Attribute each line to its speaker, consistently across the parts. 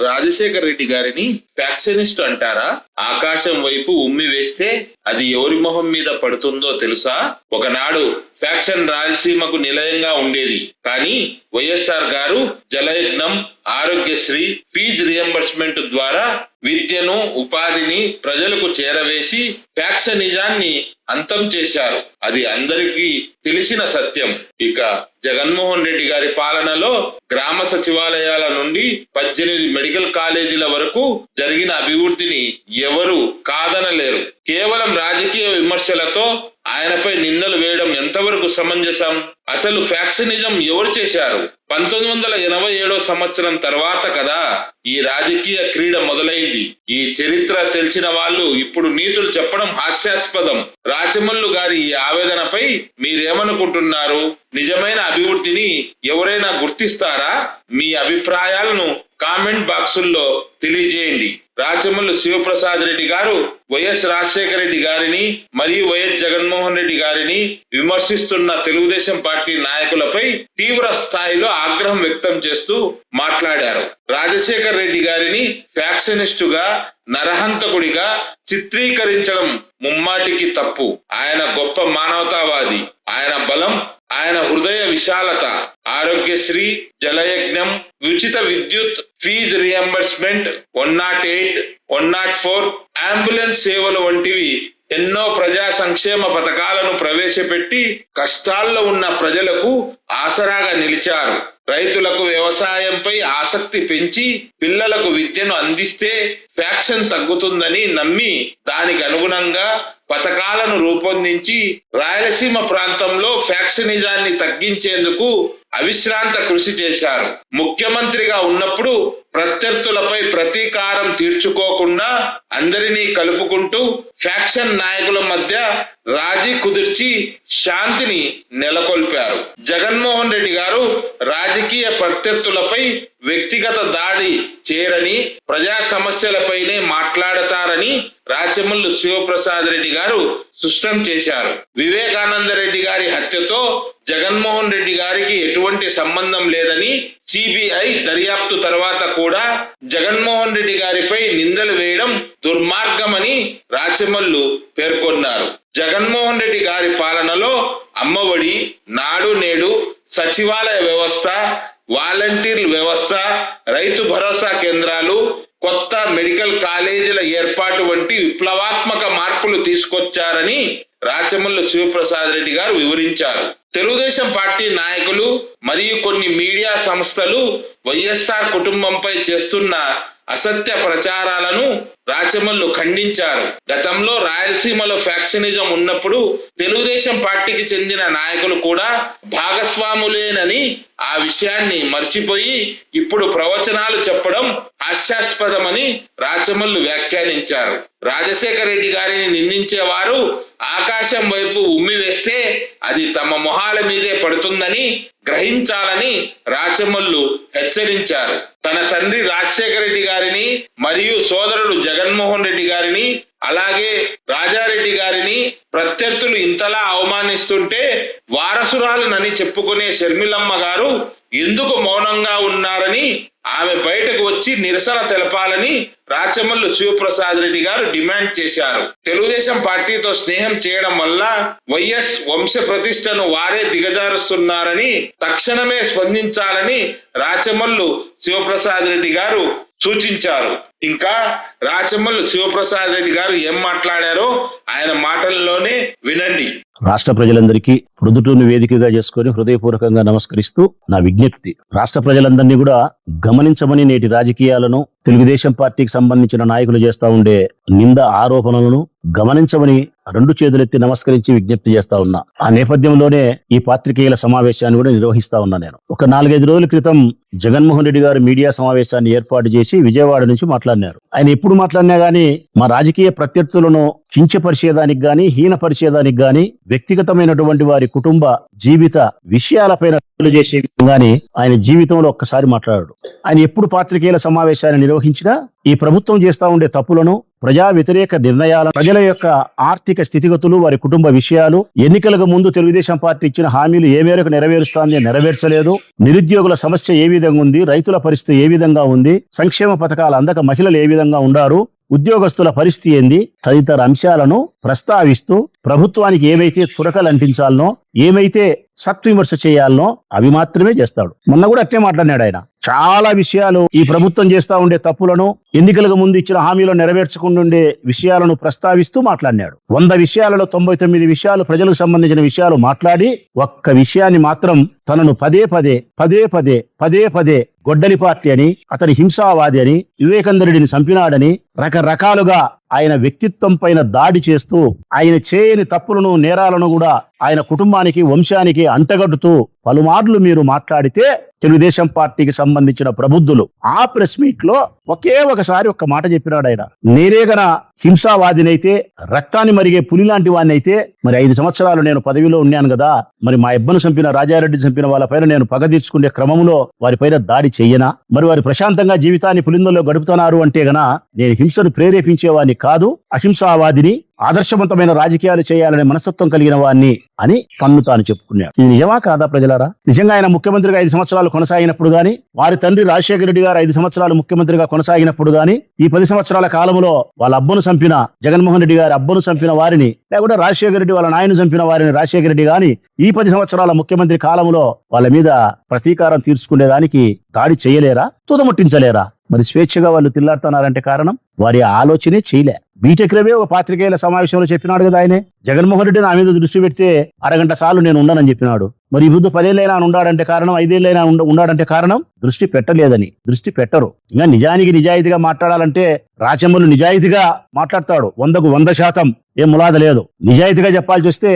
Speaker 1: రాజశేఖర్ రెడ్డి గారిని ఫ్యాక్షనిస్ట్ అంటారా? ఆకాశం వైపు ఉమ్మి వేస్తే అది ఎవరి మొహం మీద పడుతుందో తెలుసా? ఒకనాడు ఫ్యాక్షన్ రాయలసీమకు నిలయంగా ఉండేది. కానీ వైఎస్ఆర్ గారు జలయజ్ఞం, ఆరోగ్యశ్రీ, ఫీజు రియంబర్స్మెంట్ ద్వారా విద్యను, ఉపాధిని ప్రజలకు చేరవేసి ఫ్యాక్షనిజాన్ని అంతం చేశారు. అది అందరికీ తెలిసిన సత్యం. ఇక జగన్మోహన్ రెడ్డి గారి పాలనలో గ్రామ సచివాలయాల నుండి 18 మెడికల్ కాలేజీల వరకు జరిగిన అభివృద్ధిని ఎవరు కాదనలేరు. కేవలం రాజకీయ విమర్శలతో ఆయనపై నిందలు వేయడం ఎంతవరకు సమంజసం? అసలు ఫ్యాక్షనిజం ఎవరు చేశారు? 1987 సంవత్సరం తర్వాత కదా ఈ రాజకీయ క్రీడ మొదలైంది. ఈ చరిత్ర తెలిసిన వాళ్ళు ఇప్పుడు నీతులు చెప్పడం హాస్యాస్పదం. రాచమల్లు గారి ఈ ఆవేదనపై మీరేమనుకుంటున్నారు? నిజమైన అభివృద్ధిని ఎవరైనా గుర్తిస్తారా? మీ అభిప్రాయాలను కామెంట్ బాక్సుల్లో తెలియజేయండి. రాచమల్లు శివప్రసాద్ రెడ్డి గారు వైఎస్ రాజశేఖర రెడ్డి గారిని మరియు వైఎస్ జగన్మోహన్ రెడ్డి గారిని విమర్శిస్తున్న తెలుగుదేశం పార్టీ నాయకులపై తీవ్ర స్థాయిలో ఆగ్రహం వ్యక్తం చేస్తూ మాట్లాడారు. రాజశేఖర్ రెడ్డి గారిని ఫ్యాక్షనిస్టుగా, నరహంతకుడిగా చిత్రీకరించడం ముమ్మాటికి తప్పు. ఆయన గొప్ప మానవతావాది. ఆయన బలం, ఆయన హృదయ విశాలత, ఆరోగ్యశ్రీ, జలయజ్ఞం, ఉచిత విద్యుత్, ఫీజు రియంబర్స్మెంట్, 108, 104, అంబులెన్స్ సేవలు వంటివి ఎన్నో ప్రజా సంక్షేమ పథకాలను ప్రవేశపెట్టి కష్టాల్లో ఉన్న ప్రజలకు ఆసరాగా నిలిచారు. రైతులకు వ్యవసాయంపై ఆసక్తి పెంచి పిల్లలకు విద్యను అందిస్తే ఫ్యాక్షన్ తగ్గుతుందని నమ్మి దానికి అనుగుణంగా పథకాలను రూపొందించి రాయలసీమ ప్రాంతంలో ఫ్యాక్షనిజాన్ని తగ్గించేందుకు అవిశ్రాంత కృషి చేశారు. ముఖ్యమంత్రిగా ఉన్నప్పుడు ప్రత్యర్థులపై ప్రతీకారం తీర్చుకోకుండా అందరినీ కలుపుకుంటూ ఫ్యాక్షన్ నాయకుల మధ్య రాజీ కుదిర్చి శాంతిని నెలకొల్పారు. జగన్మోహన్ రెడ్డి గారు రాజకీయ ప్రత్యర్థులపై వ్యక్తిగత దాడి చేయరని, ప్రజా సమస్యలపైనే మాట్లాడతారని రాచమల్లు శివప్రసాద్ రెడ్డి గారు స్పష్టం చేశారు. వివేకానంద రెడ్డి గారి హత్యతో జగన్మోహన్ రెడ్డి గారికి ఎటువంటి సంబంధం లేదని, సిబిఐ దర్యాప్తు తర్వాత కూడా జగన్మోహన్ రెడ్డి గారిపై నిందలు వేయడం దుర్మార్గమని రాచమల్లు పేర్కొన్నారు. జగన్మోహన్ రెడ్డి గారి పాలనలో అమ్మఒడి, నాడు నేడు, సచివాలయ వ్యవస్థ, వాలంటీర్ల వ్యవస్థ, రైతు భరోసా కేంద్రాలు, కొత్త మెడికల్ కాలేజీల ఏర్పాటు వంటి విప్లవాత్మక మార్పులు తీసుకొచ్చారని రాచమల్లు శివప్రసాద్ రెడ్డి గారు వివరించారు. తెలుగుదేశం పార్టీ నాయకులు మరియు కొన్ని మీడియా సంస్థలు వైఎస్ఆర్ కుటుంబంపై చేస్తున్న అసత్య ప్రచారాలను రాచమల్లు ఖండించారు. గతంలో రాయలసీమలో ఫ్యాక్షనిజం ఉన్నప్పుడు తెలుగుదేశం పార్టీకి చెందిన నాయకులు కూడా భాగస్వాములేనని, ఆ విషయాన్ని మర్చిపోయి ఇప్పుడు ప్రవచనాలు చెప్పడం హాస్యాస్పదమని రాచమల్లు వ్యాఖ్యానించారు. రాజశేఖర రెడ్డి గారిని నిందించేవారు ఆకాశం వైపు ఉమ్మి వేస్తే అది తమ మొహాల మీదే పడుతుందని గ్రహించాలని రాచమల్లు హెచ్చరించారు. తన తండ్రి రాజశేఖర రెడ్డి గారిని మరియు సోదరుడు జగన్మోహన్ రెడ్డి గారిని అలాగే రాజారెడ్డి గారిని ప్రత్యర్థులు ఇంతలా అవమానిస్తుంటే వారసురాలునని చెప్పుకునే షర్మిలమ్మ గారు ఎందుకు మౌనంగా ఉన్నారని, ఆమె బయటకు వచ్చి నిరసన తెలపాలని రాచమల్లు శివప్రసాద్ రెడ్డి గారు డిమాండ్ చేశారు. తెలుగుదేశం పార్టీతో స్నేహం చేయడం వల్ల వైఎస్ వంశ ప్రతిష్టను వారే దిగజారుస్తున్నారని తక్షణమే స్పందించాలని రాచమల్లు శివప్రసాద్ రెడ్డి గారు సూచించారు. ఇంకా రాచమల్లు శివప్రసాద్ రెడ్డి గారు ఏం మాట్లాడారో ఆయన మాటల్లోనే వినండి.
Speaker 2: రాష్ట్ర ప్రజలందరికీ ప్రొద్దుటూరుని వేదికగా చేసుకుని హృదయపూర్వకంగా నమస్కరిస్తూ నా విజ్ఞప్తి, రాష్ట్ర ప్రజలందరినీ కూడా గమనించమని, నేటి రాజకీయాలను తెలుగుదేశం పార్టీకి సంబంధించిన నాయకులు చేస్తా ఉండే నింద ఆరోపణలను గమనించమని రెండు చేతులెత్తి నమస్కరించి విజ్ఞప్తి చేస్తా ఉన్నా. ఆ నేపథ్యంలోనే ఈ పాత్రికేయుల సమావేశాన్ని కూడా నిర్వహిస్తా ఉన్నా. నేను ఒక 4-5 రోజుల క్రితం జగన్మోహన్ రెడ్డి గారు మీడియా సమావేశాన్ని ఏర్పాటు చేసి విజయవాడ నుంచి మాట్లాడినారు. ఆయన ఎప్పుడు మాట్లాడినా గానీ మా రాజకీయ ప్రత్యర్థులను కించపరిచేదానికి గాని, హీనపరిచేదానికి గాని వ్యక్తిగతమైనటువంటి వారి కుటుంబ జీవిత విషయాలపైన చేసే విధంగానే ఆయన జీవితంలో ఒక్కసారి మాట్లాడాడు. ఆయన ఎప్పుడు పాత్రికేయుల సమావేశాన్ని నిర్వహించినా ఈ ప్రభుత్వం చేస్తా ఉండే తప్పులను, ప్రజా వ్యతిరేక నిర్ణయాలను, ప్రజల యొక్క ఆర్థిక స్థితిగతులు, వారి కుటుంబ విషయాలు, ఎన్నికలకు ముందు తెలుగుదేశం పార్టీ ఇచ్చిన హామీలు ఏ మేరకు నెరవేరుస్తోంది, నెరవేర్చలేదు, నిరుద్యోగుల సమస్య ఏ విధంగా ఉంది, రైతుల పరిస్థితి ఏ విధంగా ఉంది, సంక్షేమ పథకాలు అందక మహిళలు ఏ విధంగా ఉండారు, ఉద్యోగస్తుల పరిస్థితి ఏంది తదితర అంశాలను ప్రస్తావిస్తూ ప్రభుత్వానికి ఏవైతే చురకలు అంటించాలనో, ఏమైతే సత్విమర్శ చేయాలనో అవి మాత్రమే చేస్తాడు. మొన్న కూడా అట్లే మాట్లాడినాడు ఆయన. చాలా విషయాలు ఈ ప్రభుత్వం చేస్తా ఉండే తప్పులను, ఎన్నికలకు ముందు ఇచ్చిన హామీలు నెరవేర్చకుండా ఉండే విషయాలను ప్రస్తావిస్తూ మాట్లాడినాడు. 100 విషయాలలో 99 విషయాలు ప్రజలకు సంబంధించిన విషయాలు మాట్లాడి ఒక్క విషయాన్ని మాత్రం తనను పదే పదే గొడ్డలి పార్టీ అని, అతని హింసావాది అని, వివేకందరెడ్డిని చంపినాడని రకరకాలుగా ఆయన వ్యక్తిత్వం పైన దాడి చేస్తూ ఆయన చేయని తప్పులను, నేరాలను కూడా ఆయన కుటుంబానికి, వంశానికి అంటగట్టుతూ పలుమార్లు మీరు మాట్లాడితే తెలుగుదేశం పార్టీకి సంబంధించిన ప్రబుద్ధులు ఆ ప్రెస్ మీట్ లో ఒకసారి ఒక్క మాట చెప్పినాడు ఆయన. నేరేగన హింసావాదినైతే, రక్తాన్ని మరిగే పులి లాంటి వాడిని అయితే మరి 5 సంవత్సరాలు నేను పదవిలో ఉన్నాను కదా, మరి మా అబ్బను చంపిన, రాజారెడ్డి చంపిన వాళ్ళపైన నేను పగ తీర్చుకునే క్రమంలో వారిపైన దాడి చెయ్యనా? మరి వారి ప్రశాంతంగా జీవితాన్ని పులిందల్లో గడుపుతున్నారు అంటే గన నేను హింసను ప్రేరేపించేవాడిని కాదు, అహింసావాదిని, ఆదర్శవంతమైన రాజకీయాలు చేయాలనే మనస్తత్వం కలిగిన వాడిని అని తన్ను తాను చెప్పుకున్నాడు. ఇది నిజమా కాదా ప్రజలారా? నిజంగా ఆయన ముఖ్యమంత్రిగా 5 సంవత్సరాలు కొనసాగినప్పుడు గాని, వారి తండ్రి రాజశేఖర రెడ్డి గారు 5 సంవత్సరాలు ముఖ్యమంత్రిగా కొనసాగినప్పుడు గాని, ఈ 10 సంవత్సరాల కాలంలో వాళ్ళ అబ్బను చంపిన, జగన్మోహన్ రెడ్డి గారి అబ్బను చంపిన వారిని, లేకుంటే రాజశేఖర రెడ్డి వాళ్ళ నాయను చంపిన వారిని రాజశేఖర రెడ్డి గాని ఈ 10 సంవత్సరాల ముఖ్యమంత్రి కాలంలో వాళ్ళ మీద ప్రతీకారం తీర్చుకునేదానికి దాడి చేయలేరా? తుదముట్టించలేరా? మరి స్వేచ్ఛగా వాళ్ళు తిల్లాడుతున్నారంటే కారణం వారి ఆలోచనే చేయలే. బీటెక్ రవే ఒక పాత్రికేయుల సమావేశంలో చెప్పినాడు కదా ఆయనే, జగన్మోహన్ రెడ్డి నా మీద దృష్టి పెడితే అరగంట సార్లు నేను ఉండనని చెప్పినాడు. మరి ఈ బుద్ధు 10 ఏళ్ళైనా ఉండాడంటే కారణం, 5 ఏళ్ళైనా ఉండాడంటే కారణం దృష్టి పెట్టలేదని. దృష్టి పెట్టరు. ఇంకా నిజానికి నిజాయితీగా మాట్లాడాలంటే రాచమ్మలు నిజాయితీగా మాట్లాడతాడు, 100కు 100% ఏం ములాద లేదు. నిజాయితీగా చెప్పాల్సి వస్తే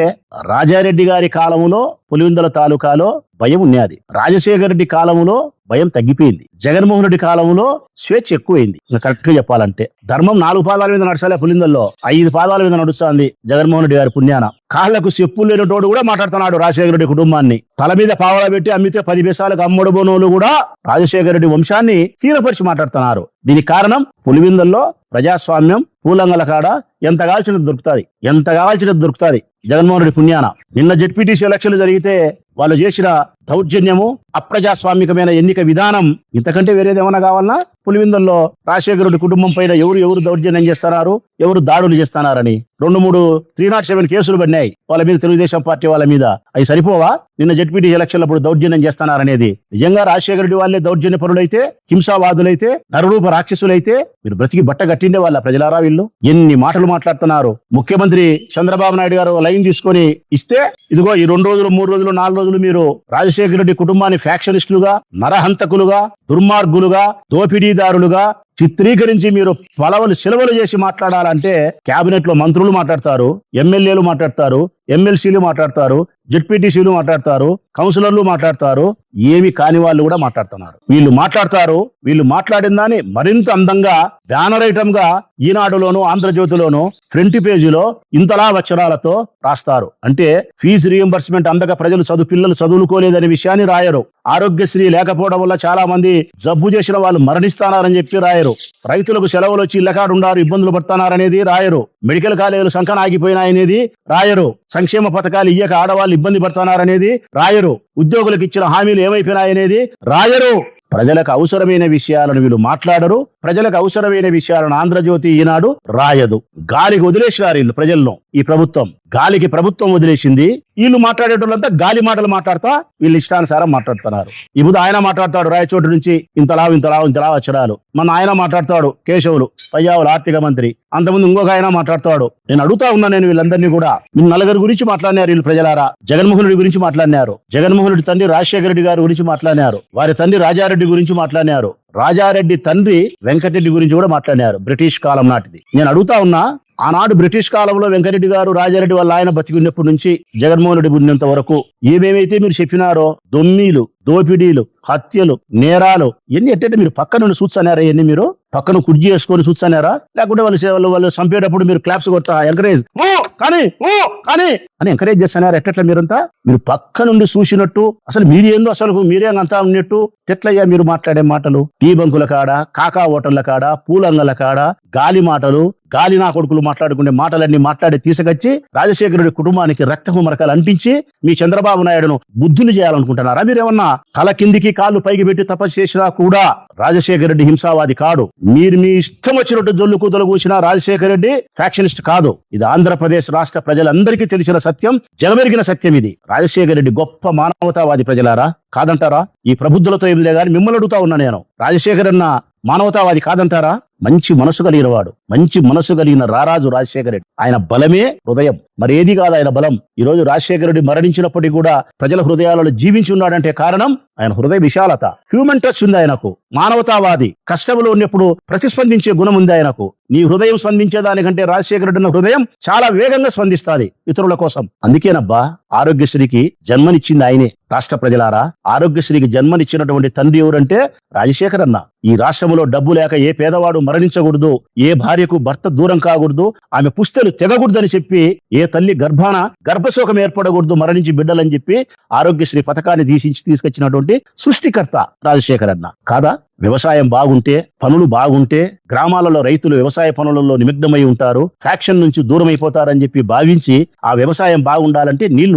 Speaker 2: రాజారెడ్డి గారి కాలంలో పులివెందుల తాలూకాలో భయం ఉన్నది, రాజశేఖర రెడ్డి కాలంలో భయం తగ్గిపోయింది, జగన్మోహన్ రెడ్డి కాలంలో స్వేచ్ఛ ఎక్కువైంది. కరెక్ట్ గా చెప్పాలంటే ధర్మం 4 పాదాల మీద నడచాలే, పులిందల్లో 5 పాదాల మీద నడుస్తుంది జగన్మోహన్ రెడ్డి గారి పుణ్యాన. కాళ్లకు చెప్పులు లేనిటోడు కూడా మాట్లాడుతున్నాడు రాజశేఖర రెడ్డి కుటుంబాన్ని. తల మీద పావలా పెట్టి అమ్మితే 10 పైసలకు అమ్ముడుబోనోళ్ళు కూడా రాజశేఖర రెడ్డి వంశాన్ని హీనపరిచి మాట్లాడుతున్నారు. దీనికి కారణం పులివిందల్లో ప్రజాస్వామ్యం పూలంగల కాడ ఎంత కావాల్సినది దొరుకుతుంది జగన్మోహన్ రెడ్డి పుణ్యాన. నిన్న జెడ్పీటీసీ ఎలక్షన్లు జరిగితే వాళ్ళు చేసిన దౌర్జన్యము, అప్రజాస్వామికమైన ఎన్నిక విధానం ఇంతకంటే వేరేదేమన్నా కావాలన్నా? పులివిందల్లో రాజశేఖర రెడ్డి కుటుంబం పైన ఎవరు దౌర్జన్యం చేస్తున్నారు, ఎవరు దాడులు చేస్తున్నారని 2-3 307 కేసులు పడినాయి వాళ్ళ మీద, తెలుగుదేశం పార్టీ వాళ్ళ మీద. అవి సరిపోవా? నిన్న జెడ్పీటీ ఎలక్షన్లప్పుడు దౌర్జన్యం చేస్తున్నారనేది. నిజంగా రాజశేఖర రెడ్డి వాళ్ళే దౌర్జన్య పరులైతే, హింసావాదులైతే, నరరూప రాక్షసులైతే మీరు బ్రతికి బట్ట గట్టిండే వాళ్ళ ప్రజలారా వీళ్ళు? ఎన్ని మాటలు మాట్లాడుతున్నారు. ముఖ్యమంత్రి చంద్రబాబు నాయుడు గారు లైన్ తీసుకొని ఇస్తే ఇదిగో ఈ 2 రోజులు 3 రోజులు 4 రోజులు మీరు రాజశేఖర రెడ్డి కుటుంబాన్ని ఫ్యాక్షనిస్టులుగా, నరహంతకులుగా, దుర్మార్గులుగా, దోపిడీదారులుగా చిత్రీకరించి మీరు సెలవులు చేసి మాట్లాడాలంటే కేబినెట్ లో మంత్రులు మాట్లాడతారు, ఎమ్మెల్యేలు మాట్లాడతారు, ఎమ్మెల్సీలు మాట్లాడతారు, జెడ్పీటీసీలు మాట్లాడతారు, కౌన్సిలర్లు మాట్లాడతారు, ఏమి కాని వాళ్ళు కూడా మాట్లాడుతున్నారు. వీళ్ళు మాట్లాడిన దాన్ని మరింత అందంగా బ్యానర్ ఐటమ్ గా ఈనాడులోను, ఆంధ్రజ్యోతిలోను ఫ్రంట్ పేజీలో ఇంతలా అక్షరాలతో రాస్తారు. అంటే ఫీజు రీయింబర్స్మెంట్ అందక పిల్లలు చదువుకోలేదనే విషయాన్ని రాయరు. ఆరోగ్యశ్రీ లేకపోవడం వల్ల చాలా మంది జబ్బు చేసిన వాళ్ళు మరణిస్తున్నారని చెప్పి రాయరు. రైతులకు సెలవులు వచ్చి ఇళ్ళకాడు ఉండారు, ఇబ్బందులు పడుతున్నారనేది రాయరు. మెడికల్ కాలేజీలు సంకన ఆగిపోయినాయనేది రాయరు. సంక్షేమ పథకాలు ఇయ్యక ఆడవాళ్ళు ఇబ్బంది పడుతున్నారనేది రాయరు. ఉద్యోగులకు ఇచ్చిన హామీలు ఏమైపోయినాయనేది రాయరు. ప్రజలకు అవసరమైన విషయాలను వీళ్ళు మాట్లాడరు. ప్రజలకు అవసరమైన విషయాలను ఆంధ్రజ్యోతి, ఈనాడు రాయదు. గాలికి వదిలేసినారు వీళ్ళు ప్రజలను. ఈ గాలికి ప్రభుత్వం వదిలేసింది. వీళ్ళు మాట్లాడేటోళ్ళంతా గాలి మాటలు మాట్లాడతా వీళ్ళు ఇష్టానుసారం మాట్లాడుతున్నారు. ఇప్పుడు ఆయన మాట్లాడతాడు రాయచోటు నుంచి ఇంతలా వచ్చడాలు. మన ఆయన మాట్లాడతాడు కేశవులు, పయ్యావులు ఆర్థిక మంత్రి. అంతకుముందు ఇంకొక ఆయన మాట్లాడతాడు. నేను అడుగుతా ఉన్నా, నేను వీళ్ళందరినీ కూడా, మీరు 4 గురించి మాట్లాడినారు వీళ్ళు ప్రజలారా. జగన్మోహన్ రెడ్డి గురించి మాట్లాడినారు, జగన్మోహన్ రెడ్డి తండ్రి రాజశేఖర రెడ్డి గారి గురించి మాట్లాడినారు, వారి తండ్రి రాజారెడ్డి గురించి మాట్లాడినారు, రాజారెడ్డి తండ్రి వెంకటరెడ్డి గురించి కూడా మాట్లాడినారు, బ్రిటిష్ కాలం నాటిది. నేను అడుగుతా ఉన్నా, ఆనాడు బ్రిటిష్ కాలంలో వెంకటరెడ్డి గారు, రాజారెడ్డి వాళ్ళ ఆయన బతికినప్పటి నుంచి జగన్మోహన్ రెడ్డి ఉన్నంత వరకు ఏమేమైతే మీరు చెప్పినారో దోపిడీలు, హత్యలు, నేరాలు ఎన్ని ఎట్టంటే మీరు పక్క నుండి చూస్తున్నారా? ఎన్ని మీరు పక్కన కుర్జీ వేసుకొని చూస్తున్నారా? లేకుంటే వాళ్ళు చంపేటప్పుడు మీరు క్లాప్స్ కొడతా ఎంకరేజ్ కానీ అని ఎంకరేజ్ చేస్తున్నారా? ఎట్లా మీరంతా మీరు పక్క నుండి చూసినట్టు అసలు మీరేందో అసలు మీరేంతా ఉన్నట్టు ఎట్లయ్యా మీరు మాట్లాడే మాటలు? టీ బంకుల కాడ, కాకా హోటళ్ల కాడ, పూలంగల కాడ గాలి మాటలు, గాలి నా కొడుకులు మాట్లాడుకునే మాటలన్నీ మాట్లాడి తీసుకొచ్చి రాజశేఖరుడి కుటుంబానికి రక్తపు మరకలు అంటించి మీ చంద్రబాబు నాయుడును బుద్ధుని చేయాలనుకుంటున్నారా? మీరేమన్నా తల కిందికి కాళ్ళు పైకి పెట్టి తపస్సు చేసినా కూడా రాజశేఖర రెడ్డి హింసావాది కాడు. మీరు మీ ఇష్టం వచ్చినట్టు జొల్లు కూతలు కూసిన రాజశేఖర రెడ్డి ఫ్యాక్షనిస్ట్ కాదు. ఇది ఆంధ్రప్రదేశ్ రాష్ట్ర ప్రజలందరికీ తెలిసిన సత్యం, జగమెరిగిన సత్యం ఇది. రాజశేఖర రెడ్డి గొప్ప మానవతావాది ప్రజలారా, కాదంటారా? ఈ ప్రబుద్ధులతో ఏం లే గాని మిమ్మల్ని అడుగుతా ఉన్నా నేను, రాజశేఖరన్న మానవతావాది కాదంటారా? మంచి మనసు కలిగిన వాడు, మంచి మనసు కలిగిన రారాజు రాజశేఖర రెడ్డి. ఆయన బలమే హృదయం, మరి ఏది కాదు ఆయన బలం. ఈ రోజు రాజశేఖర రెడ్డి మరణించినప్పటికీ కూడా ప్రజల హృదయాలలో జీవించి ఉన్నాడంటే కారణం ఆయన హృదయ విశాలత, హ్యూమన్ టచ్ ఉంది ఆయనకు. మానవతావాది, కష్టంలో ఉన్నప్పుడు ప్రతిస్పందించే గుణం ఉంది ఆయనకు. నీ హృదయం స్పందించేదానికంటే రాజశేఖర రెడ్డి హృదయం చాలా వేగంగా స్పందిస్తాది ఇతరుల కోసం. అందుకేనబ్బా ఆరోగ్యశ్రీకి జన్మనిచ్చింది ఆయనే. రాష్ట్ర ప్రజలారా, ఆరోగ్యశ్రీకి జన్మనిచ్చినటువంటి తండ్రి ఎవరంటే రాజశేఖర్ అన్న. ఈ రాష్ట్రంలో డబ్బు లేక ఏ పేదవాడు మరణించకూడదు, ఏ భార్యకు భర్త దూరం కాకూడదు, ఆమె పుస్తలు తెగకూడదని చెప్పి, ఏ తల్లి గర్భాన గర్భశోకం ఏర్పడకూడదు మరణించి బిడ్డలని చెప్పి ఆరోగ్యశ్రీ పథకాన్ని తీసుకొచ్చినటువంటి సృష్టికర్త రాజశేఖర్ అన్న కాదా? వ్యవసాయం బాగుంటే, పనులు బాగుంటే గ్రామాలలో రైతులు వ్యవసాయ పనులలో నిమగ్నమై ఉంటారు, ఫ్యాక్షన్ నుంచి దూరం అయిపోతారని చెప్పి భావించి ఆ వ్యవసాయం బాగుండాలంటే నీళ్లు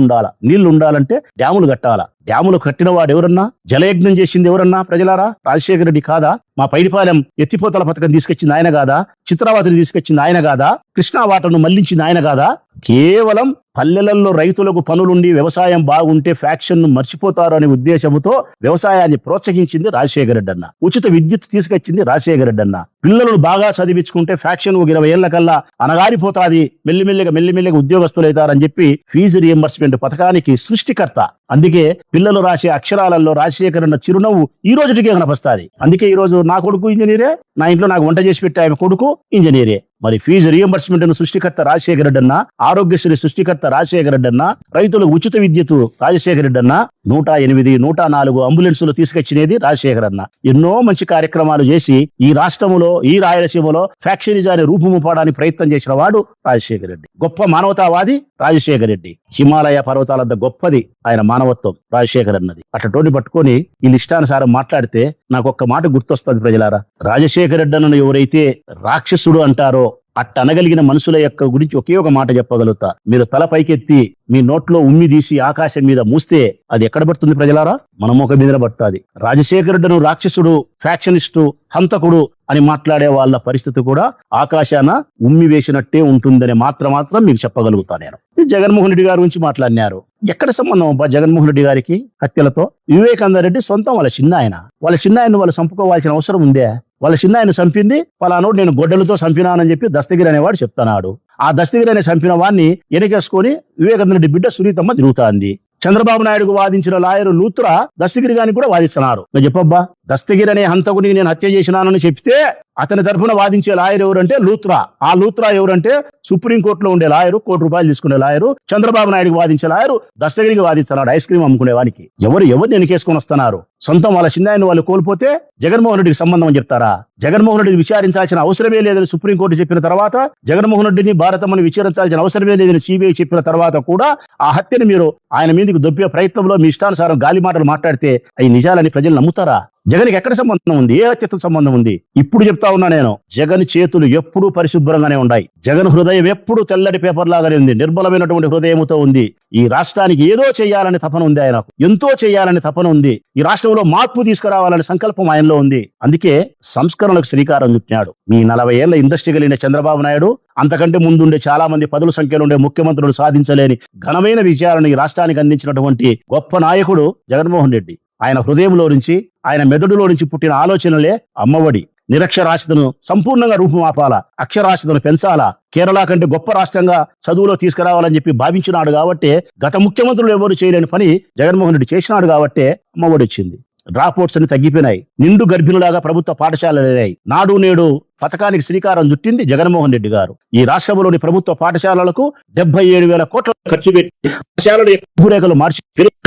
Speaker 2: ఉండాలంటే డ్యాములు కట్టాలా. డ్యాములు కట్టిన వాడు ఎవరన్నా, జలయజ్ఞం చేసింది ఎవరన్నా ప్రజలారా? రాజశేఖర రెడ్డి కాదా? మా పైడిపాలెం ఎత్తిపోతల పథకం తీసుకొచ్చింది ఆయన కాదా? చిత్రావతిని తీసుకొచ్చింది ఆయన కాదా? కృష్ణా వాటర్ను మళ్లించింది ఆయన కాదా? కేవలం పల్లెలలో రైతులకు పనులుండి వ్యవసాయం బాగుంటే ఫ్యాక్షన్ ను మర్చిపోతారు అనే ఉద్దేశంతో వ్యవసాయాన్ని ప్రోత్సహించింది రాజశేఖర రెడ్డి అన్న. ఉచిత విద్యుత్ తీసుకొచ్చింది రాజశేఖర రెడ్డి అన్న. పిల్లలను బాగా చదివించుకుంటే ఫ్యాక్షన్ 20 ఏళ్ల కల్లా అనగారిపోతాది, మెల్లిమెల్లిగా ఉద్యోగస్తులు అవుతారని చెప్పి ఫీజు రియంబర్స్మెంట్ పథకానికి సృష్టికర్త. అందుకే పిల్లలు రాసే అక్షరాలలో రాజశేఖర అన్న చిరునవ్వు ఈ రోజుకే కనపస్తాది. అందుకే ఈ రోజు నా కొడుకు ఇంజనీరే, నా ఇంట్లో నాకు వంట చేసి పెట్టే ఆమె కొడుకు ఇంజనీరే. మరి ఫీజు రియంబర్స్మెంట్ సృష్టికర్త రాజశేఖర రెడ్డి అన్న, ఆరోగ్యశ్రీ సృష్టికర్త రాజశేఖర రెడ్డి అన్న, రైతులకు ఉచిత విద్యుత్ రాజశేఖర రెడ్డి అన్న, 108, 104 అంబులెన్సులు తీసుకొచ్చినది రాజశేఖర అన్న. ఎన్నో మంచి కార్యక్రమాలు చేసి ఈ రాష్ట్రంలో, ఈ రాయలసీమలో ఫ్యాక్షనిజాన్ని రూపుముపడానికి ప్రయత్నం చేసిన వాడు రాజశేఖర రెడ్డి. గొప్ప మానవతావాది రాజశేఖర రెడ్డి. హిమాలయ పర్వతాలంత గొప్పది ఆయన మానవత్వం రాజశేఖర్ అన్నది. అట్లా పట్టుకొని ఈ ఇష్టానుసారం మాట్లాడితే నాకు ఒక్క మాట గుర్తొస్తుంది ప్రజలారా. రాజశేఖర రెడ్డి అన్నను ఎవరైతే రాక్షసుడు అంటారో అట్ట అనగలిగిన మనుషుల యొక్క గురించి ఒకే ఒక మాట చెప్పగలుగుతా. మీరు తల పైకెత్తి మీ నోట్లో ఉమ్మి తీసి ఆకాశం మీద మూస్తే అది ఎక్కడ పడుతుంది ప్రజలారా? మన ముఖం మీద పడుతుంది. రాజశేఖర రెడ్డిను రాక్షసుడు, ఫ్యాక్షనిస్టు, హంతకుడు అని మాట్లాడే వాళ్ళ పరిస్థితి కూడా ఆకాశాన ఉమ్మి వేసినట్టే ఉంటుందని మాత్రం మీకు చెప్పగలుగుతా నేను. జగన్మోహన్ రెడ్డి గారి గురించి మాట్లాడినారు. ఎక్కడ సంబంధం అబ్బా జగన్మోహన్ రెడ్డి గారికి హత్యలతో? వివేకానంద రెడ్డి సొంతం వాళ్ళ చిన్నాయన. వాళ్ళ చిన్నాయన వాళ్ళు చంపుకోవాల్సిన అవసరం ఉందే? వాళ్ళ చిన్నాయన చంపింది పలానోడు నేను గొడ్డలతో చంపినానని చెప్పి దస్తగిరి అనేవాడు చెప్తున్నాడు. ఆ దస్తగిరి అనే చంపిన వాడిని వెనకేసుకొని వివేకానంద రెడ్డి బిడ్డ సునీతమ్మ తిరుగుతాంది. చంద్రబాబు నాయుడుకు వాదించిన లాయరు లూత్రా దస్తగిరి గారిని కూడా వాదిస్తున్నారు. చెప్పబ్బా, దస్తగిరి అనే హంతకుడిని నేను హత్య చేసినానని చెప్తే అతని తరఫున వాదించే లాయర్ ఎవరంటే లూత్రా. ఆ లూత్రా ఎవరంటే సుప్రీంకోర్టులో ఉండే లాయరు, ₹1 కోటి తీసుకునే లాయరు, చంద్రబాబు నాయుడుకి వాదించే లాయరు దస్తగిరికి వాదిస్తున్నాడు. ఐస్ క్రీమ్ అమ్ముకునే వానికి ఎవరు వెనకేసుకొని వస్తున్నారు? సొంతం వాళ్ళ చిన్నాయన వాళ్ళు కోల్పోతే జగన్మోహన్ రెడ్డికి సంబంధం అని చెప్తారా? జగన్మోహన్ రెడ్డిని విచారించాల్సిన అవసరమే లేదని సుప్రీంకోర్టు చెప్పిన తర్వాత, జగన్మోహన్ రెడ్డిని భారతమ్మని విచారించాల్సిన అవసరమే లేదని సిబిఐ చెప్పిన తర్వాత కూడా ఆ హత్యను మీరు ఆయన మీదకి దొబ్బే ప్రయత్నంలో మీ ఇష్టానుసారం గాలి మాటలు మాట్లాడితే అవి నిజాలని ప్రజలు నమ్ముతారా? జగన్కి ఎక్కడ సంబంధం ఉంది? ఏ హత్యతో సంబంధం ఉంది? ఇప్పుడు చెప్తా ఉన్నా నేను, జగన్ చేతులు ఎప్పుడూ పరిశుభ్రంగానే ఉన్నాయి. జగన్ హృదయం ఎప్పుడూ తెల్లటి పేపర్ లాగానే ఉంది, నిర్మలమైనటువంటి హృదయంతో ఉంది. ఈ రాష్ట్రానికి ఏదో చేయాలని తపన ఉంది ఆయనకు, ఎంతో చేయాలని తపన ఉంది. ఈ రాష్ట్రంలో మార్పు తీసుకురావాలనే సంకల్పం ఆయనలో ఉంది. అందుకే సంస్కరణలకు శ్రీకారం చుట్టినాడు. మీ 40 ఏళ్ల ఇండస్ట్రీ కలిగిన చంద్రబాబు నాయుడు, అంతకంటే ముందుండే చాలా మంది పదుల సంఖ్యలో ఉండే ముఖ్యమంత్రులు సాధించలేని ఘనమైన విజయాలను ఈ రాష్ట్రానికి అందించినటువంటి గొప్ప నాయకుడు జగన్మోహన్ రెడ్డి. ఆయన హృదయంలో నుంచి, ఆయన మెదడులో నుంచి పుట్టిన ఆలోచనలే అమ్మఒడి, నిరక్షరాస్యతను సంపూర్ణంగా రూపుమాపాలా, అక్షరాస్యతను పెంచాలా, కేరళ కంటే గొప్ప రాష్ట్రంగా చదువులో తీసుకురావాలని చెప్పి భావించినాడు. కాబట్టి గత ముఖ్యమంత్రులు ఎవరు చేయలేని పని జగన్మోహన్ రెడ్డి చేసినాడు. కాబట్టి అమ్మఒడి వచ్చింది. డ్రాప్అవుట్స్ అని తగ్గిపోయినాయి. నిండు గర్భిణులాగా ప్రభుత్వ పాఠశాలలయ్యాయి. నాడు నేడు పథకానికి శ్రీకారం చుట్టింది జగన్మోహన్ రెడ్డి గారు. ఈ రాష్ట్రంలోని ప్రభుత్వ పాఠశాలలకు 77,000 కోట్ల ఖర్చు పెట్టి పాఠశాలలు రూపురేఖలు మార్చి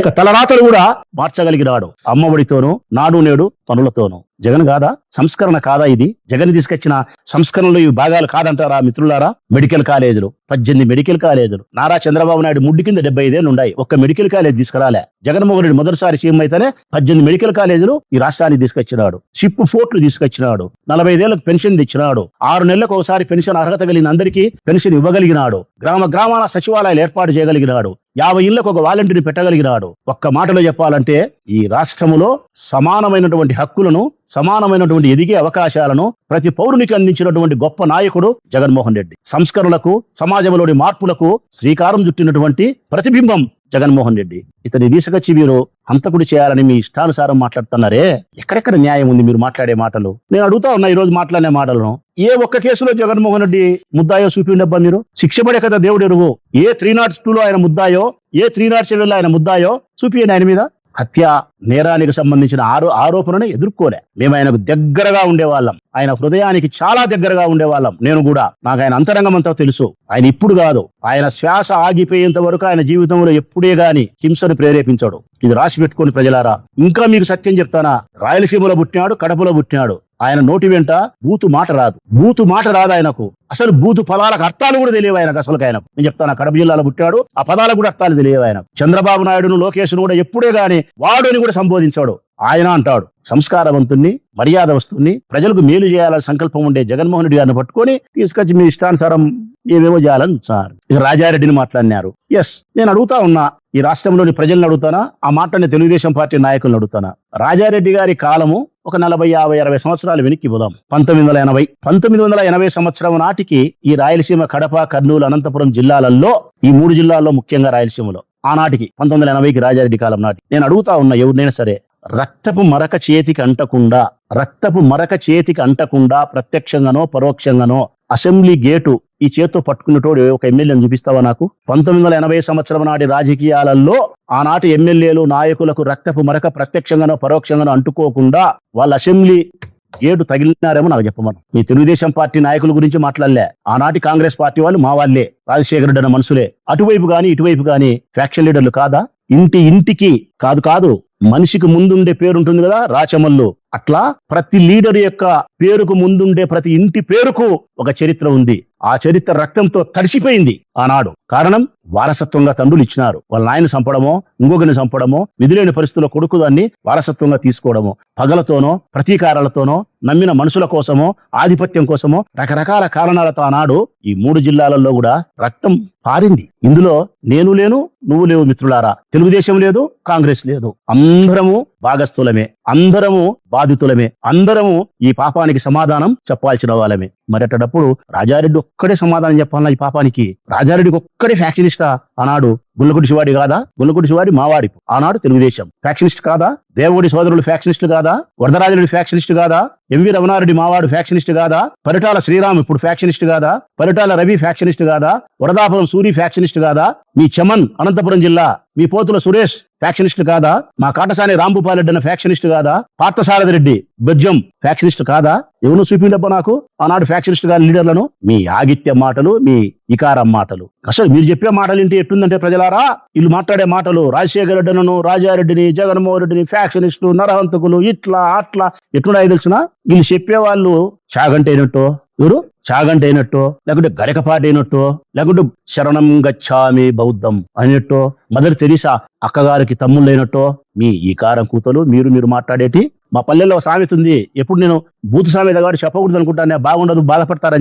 Speaker 2: ఇక తలరాతలు కూడా మార్చగలిగినాడు. అమ్మఒడితోనూ నాడు నేడు పనులతోనూ. జగన్ కాదా? సంస్కరణ కాదా ఇది? జగన్ తీసుకొచ్చిన సంస్కరణలు ఈ భాగాలు కాదంటారా మిత్రులారా? మెడికల్ కాలేజీలు 18 మెడికల్ కాలేజీలు. నారా చంద్రబాబు నాయుడు ముడ్డి కింద 75 ఏళ్ళు ఉన్నాయి, ఒక్క మెడికల్ కాలేజ్ తీసుకురాలే. జగన్మోహన్ రెడ్డి మొదటిసారి సీఎం అయితేనే 18 మెడికల్ కాలేజీలు ఈ రాష్ట్రానికి తీసుకొచ్చినాడు. షిప్ ఫోర్ట్లు తీసుకొచ్చినాడు. 45 ఏళ్లకు పెన్షన్ తెచ్చినాడు. 6 నెలలకు ఒకసారి పెన్షన్ అర్హత కలిగిన అందరికీ పెన్షన్ ఇవ్వగలిగినాడు. గ్రామాల సచివాలయాలు ఏర్పాటు చేయగలిగినాడు. 50 ఇళ్లకు ఒక వాలంటీర్ని పెట్టగలిగినాడు. ఒక్క మాటలో చెప్పాలంటే ఈ రాష్ట్రములో సమానమైనటువంటి హక్కులను, సమానమైనటువంటి ఎదిగే అవకాశాలను ప్రతి పౌరునికి అందించినటువంటి గొప్ప నాయకుడు జగన్మోహన్ రెడ్డి. సంస్కరణలకు, సమాజంలోని మార్పులకు శ్రీకారం చుట్టినటువంటి ప్రతిబింబం జగన్మోహన్ రెడ్డి. ఇతని తీసుకొచ్చి మీరు హంతకుడు చేయాలని మీ ఇష్టానుసారం మాట్లాడుతున్నారే, ఎక్కడెక్కడ న్యాయం ఉంది మీరు మాట్లాడే మాటలు? నేను అడుగుతా ఉన్నా ఈ రోజు మాట్లాడే మాటలను. ఏ ఒక్క కేసులో జగన్మోహన్ రెడ్డి ముద్దాయో చూపిండబ్బా మీరు? శిక్ష పడే కదా దేవుడు ఎరుగు. ఏ 302లో ఆయన ముద్దాయో, ఏ 307లో ఆయన ముద్దాయో చూపియండి. ఆయన మీద హత్య నేరానికి సంబంధించిన ఆరోపణను ఎదుర్కోలే. మేము ఆయనకు దగ్గరగా ఉండేవాళ్ళం, ఆయన హృదయానికి చాలా దగ్గరగా ఉండేవాళ్ళం. నేను కూడా, నాకు ఆయన అంతరంగం అంతా తెలుసు. ఆయన ఇప్పుడు కాదు, ఆయన శ్వాస ఆగిపోయేంత వరకు ఆయన జీవితంలో ఎప్పుడే గాని హింసను ప్రేరేపించాడు. ఇది రాసి పెట్టుకోండి ప్రజలారా. ఇంకా మీకు సత్యం చెప్తానా, రాయలసీమలో పుట్టినాడు, కడపలో పుట్టినాడు. ఆయన నోటి వెంట బూతు మాట రాదు ఆయనకు. అసలు బూతు పదాలకు అర్థాలు కూడా తెలియవు ఆయనకు. అసలు ఆయనకు నేను చెప్తాను, కడప జిల్లాలో పుట్టాడు, ఆ పదాలకు కూడా అర్థాలు తెలియవు ఆయనకు. చంద్రబాబు నాయుడును, లోకేష్ను కూడా ఎప్పుడే గాని వాడు అని కూడా సంబోధించాడు. ఆయన అంటాడు సంస్కారవంతుణ్ణి, మర్యాదవస్తుని, ప్రజలకు మేలు చేయాలని సంకల్పం ఉండే జగన్మోహన్ రెడ్డి గారిని పట్టుకొని తీసుకొచ్చి మీ ఇష్టానుసారం ఏమేమో చేయాలని సార్. ఇక రాజారెడ్డిని మాట్లాడినారు. నేను అడుగుతా ఉన్నా, ఈ రాష్ట్రంలోని ప్రజలను అడుగుతానా, ఆ మాటని తెలుగుదేశం పార్టీ నాయకులను అడుగుతానా? రాజారెడ్డి గారి కాలము ఒక 40, 50, 60 సంవత్సరాలు వెనక్కి పోదాం. 1980 సంవత్సరం నాటికి ఈ రాయలసీమ, కడప, కర్నూలు, అనంతపురం జిల్లాలలో, ఈ 3 జిల్లాల్లో ముఖ్యంగా రాయలసీమలో ఆనాటికి 1980కి రాజారెడ్డి కాలం నాటి నేను అడుగుతా ఉన్నా, ఎవరినైనా సరే రక్తపు మరక చేతికి అంటకుండా ప్రత్యక్షంగానో పరోక్షంగానో అసెంబ్లీ గేటు ఈ చేత్తో పట్టుకున్నటోడు ఒక ఎమ్మెల్యేని చూపిస్తావా నాకు? 1980 సంవత్సరం నాటి రాజకీయాలలో ఆనాటి ఎమ్మెల్యేలు, నాయకులకు రక్తపు మరక ప్రత్యక్షంగానో పరోక్షంగానో అంటుకోకుండా వాళ్ళ అసెంబ్లీ గేటు తగిలినారేమో నాకు చెప్పమను. మీ తెలుగుదేశం పార్టీ నాయకుల గురించి మాట్లాడలే. ఆనాటి కాంగ్రెస్ పార్టీ వాళ్ళు మా వాళ్ళే, రాజశేఖర రెడ్డి అన్న మనుషులే. అటువైపు గాని ఇటువైపు గాని ఫ్యాక్షన్ లీడర్లు కాదా? ఇంటికి కాదు మనిషికి ముందుండే పేరు ఉంటుంది కదా, రాచమల్లు. అట్లా ప్రతి లీడర్ యొక్క పేరుకు ముందుండే ప్రతి ఇంటి పేరుకు ఒక చరిత్ర ఉంది. ఆ చరిత్ర రక్తంతో తడిసిపోయింది ఆనాడు. కారణం, వారసత్వంగా తండ్రులు ఇచ్చినారు. వాళ్ళ నాయన చంపడమో, ఇంకొకరిని చంపడమో, విధులేని పరిస్థితుల్లో కొడుకు దాన్ని వారసత్వంగా తీసుకోవడమో, పగలతోనో, ప్రతీకారాలతోనో, నమ్మిన మనుషుల కోసమో, ఆధిపత్యం కోసమో, రకరకాల కారణాలతో ఆనాడు ఈ 3 జిల్లాలలో కూడా రక్తం పారింది. ఇందులో నేను లేను, నువ్వు లేవు మిత్రులారా. తెలుగుదేశం లేదు, కాంగ్రెస్ లేదు. అందరము భాగస్థులమే, అందరము బాధితులమే, అందరము ఈ పాపానికి సమాధానం చెప్పాల్సిన వాళ్ళమే. మరి అట్టేటప్పుడు రాజారెడ్డి ఒక్కడే సమాధానం చెప్పాలన్నా ఈ పాపానికి? రాజారెడ్డికి ఒక్కడే ఫ్యాక్షనిస్టా? ఆనాడు గుల్లకుడి శివాడి కాదా? గుల్లకుడి శివాడి మావాడి, ఆనాడు తెలుగుదేశం ఫ్యాక్షనిస్ట్ కాదా? దేవగుడి సోదరులు ఫ్యాక్షనిస్ట్ కాదా? వరదరాజరెడ్డి ఫ్యాక్షనిస్ట్ కాదా? ఎంవి రమణారెడ్డి మావాడు ఫ్యాక్షనిస్ట్ కాదా? పరిటాల శ్రీరామ్ ఇప్పుడు ఫ్యాక్షనిస్ట్ కాదా? పరిటాల రవి ఫ్యాక్షనిస్ట్ కాదా? వరదాపురం సూరి ఫ్యాక్షనిస్ట్ కాదా? మీ చమన్ అనంతపురం జిల్లా, మీ పోతుల సురేష్ ఫ్యాక్షనిస్ట్ కాదా? మా కాటసాని రాంభూపాలరెడ్డి అన్న ఫ్యాక్షనిస్ట్ కాదా? పార్థసారథి రెడ్డి బెజ్జం ఫ్యాక్షనిస్ట్ కాదా? ఎవరు చూపిండబ్బా నాకు ఆనాడు ఫ్యాక్షనిస్ట్ గారి లీడర్లను? మీ ఆగిత్య మాటలు, మీ ఇకారం మాటలు. అసలు మీరు చెప్పే మాటలు ఏంటి ఎట్లుందంటే ప్రజలారా, వీళ్ళు మాట్లాడే మాటలు రాజశేఖర రెడ్డిను, రాజారెడ్డిని, జగన్మోహన్ రెడ్డిని ఫ్యాక్షనిస్టులు, నరహంతకులు, ఇట్లా అట్లా ఎట్లున్నాయో తెలుసునా? వీళ్ళు చెప్పేవాళ్ళు చాగంటే అయినట్టు, ఎవరు చాగంటే అయినట్టు, లేకుంటే గరికపాటి అయినట్టు, లేకుంటే శరణం గచ్చామి బౌద్ధం అయినట్టు, మదర్ తెరీసా అక్కగారికి తమ్ముళ్ళైనట్టు మీ ఈ కారం కూతలు మీరు మాట్లాడేటి. మా పల్లెల్లో సామెత ఉంది, ఎప్పుడు నేను బూతు సామెత కాబట్టి చెప్పకూడదు అనుకుంటానే, బాగుండదు, బాధపడతారని